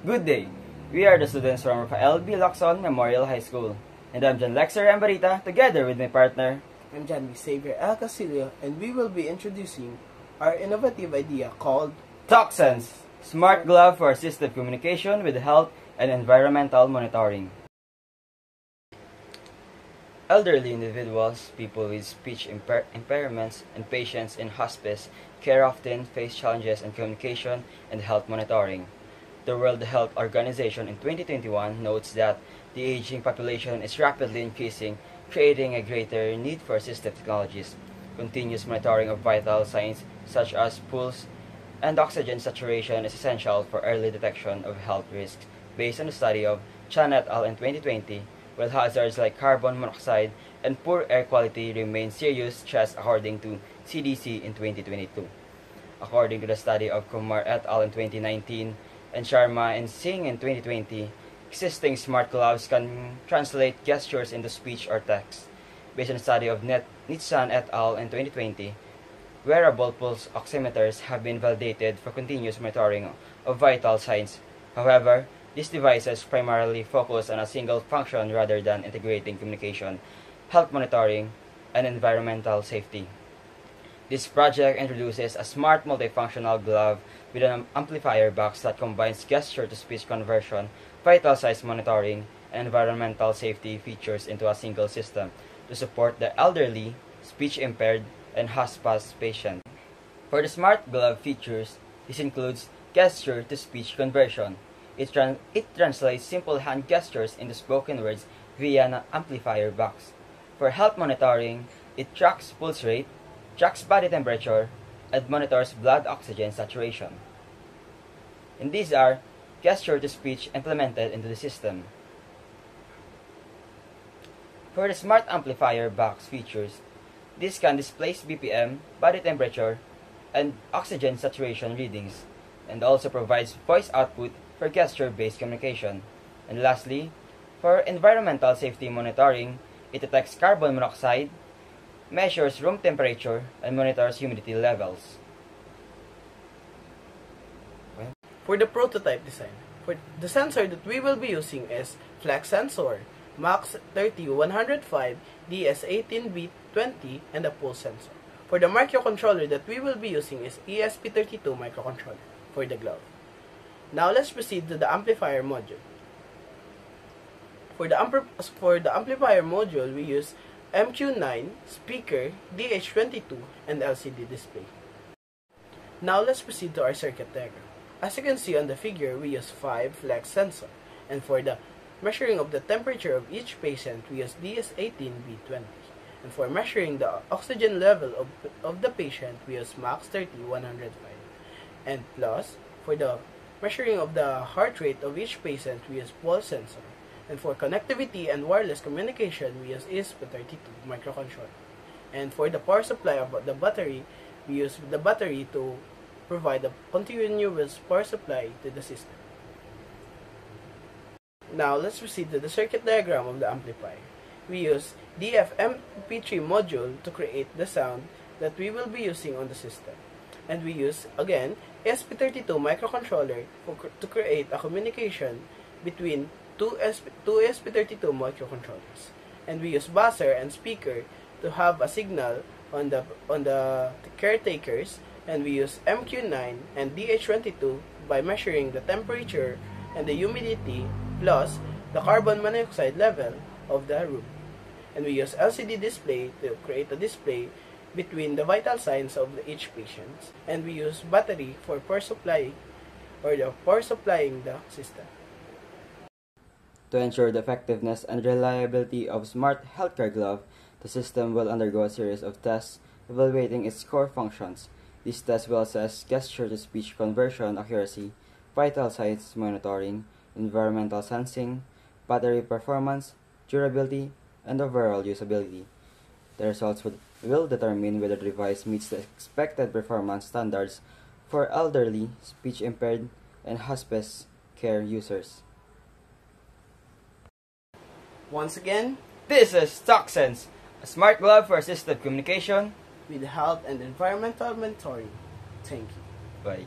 Good day. We are the students from Rafael B. Lacson Memorial High School. And I'm John Lexer Ambarita, together with my partner. I'm John Xavier L. Casilio, and we will be introducing our innovative idea called TalkSense, Smart Glove for Assistive Communication with Health and Environmental Monitoring. Elderly individuals, people with speech impairments, and patients in hospice care often face challenges in communication and health monitoring. The World Health Organization in 2021 notes that the aging population is rapidly increasing, creating a greater need for assistive technologies. Continuous monitoring of vital signs such as pulse and oxygen saturation is essential for early detection of health risks, based on a study of Chan et al. In 2020, while hazards like carbon monoxide and poor air quality remain serious threats according to CDC in 2022. According to the study of Kumar et al. In 2019, and Sharma and Singh in 2020, existing smart gloves can translate gestures into speech or text. Based on a study of Nitsan et al. In 2020, wearable pulse oximeters have been validated for continuous monitoring of vital signs. However, these devices primarily focus on a single function rather than integrating communication, health monitoring, and environmental safety. This project introduces a smart multifunctional glove with an amplifier box that combines gesture-to-speech conversion, vital signs monitoring, and environmental safety features into a single system to support the elderly, speech-impaired, and hospice patient. For the smart glove features, this includes gesture-to-speech conversion. It translates simple hand gestures into spoken words via an amplifier box. For health monitoring, it tracks pulse rate, tracks body temperature, and monitors blood oxygen saturation. And these are gesture-to-speech implemented into the system. For the smart amplifier box features, this can display BPM, body temperature, and oxygen saturation readings, and also provides voice output for gesture-based communication. And lastly, for environmental safety monitoring, it detects carbon monoxide, measures room temperature, and monitors humidity levels. For the prototype design, for the sensor that we will be using is Flex Sensor, MAX 30105, DS18B20, and a pulse sensor. For the microcontroller that we will be using is ESP32 microcontroller for the glove. Now let's proceed to the amplifier module. For the amplifier module, we use MQ9, speaker, DH22, and LCD display. Now let's proceed to our circuit diagram. As you can see on the figure, we use 5 flex sensor, and for the measuring of the temperature of each patient, we use DS18B20. And for measuring the oxygen level of the patient, we use MAX 30105. And plus, for the measuring of the heart rate of each patient, we use pulse sensor. And for connectivity and wireless communication, we use ESP32 microcontroller. And for the power supply of the battery, we use the battery to provide a continuous power supply to the system. Now, let's proceed to the circuit diagram of the amplifier. We use DFMP3 module to create the sound that we will be using on the system. And we use, again, ESP32 microcontroller to create a communication between two ESP32 microcontrollers. And we use buzzer and speaker to have a signal on the caretakers. And we use MQ9 and DH22 by measuring the temperature and the humidity plus the carbon monoxide level of the room. And we use LCD display to create a display between the vital signs of each patient. And we use battery for power supply or the power supplying the system. To ensure the effectiveness and reliability of Smart Healthcare Glove, the system will undergo a series of tests evaluating its core functions. These tests will assess gesture-to-speech conversion accuracy, vital signs monitoring, environmental sensing, battery performance, durability, and overall usability. The results will determine whether the device meets the expected performance standards for elderly, speech-impaired, and hospice care users. Once again, this is TalkSense, a smart glove for assistive communication with health and environmental monitoring. Thank you. Bye.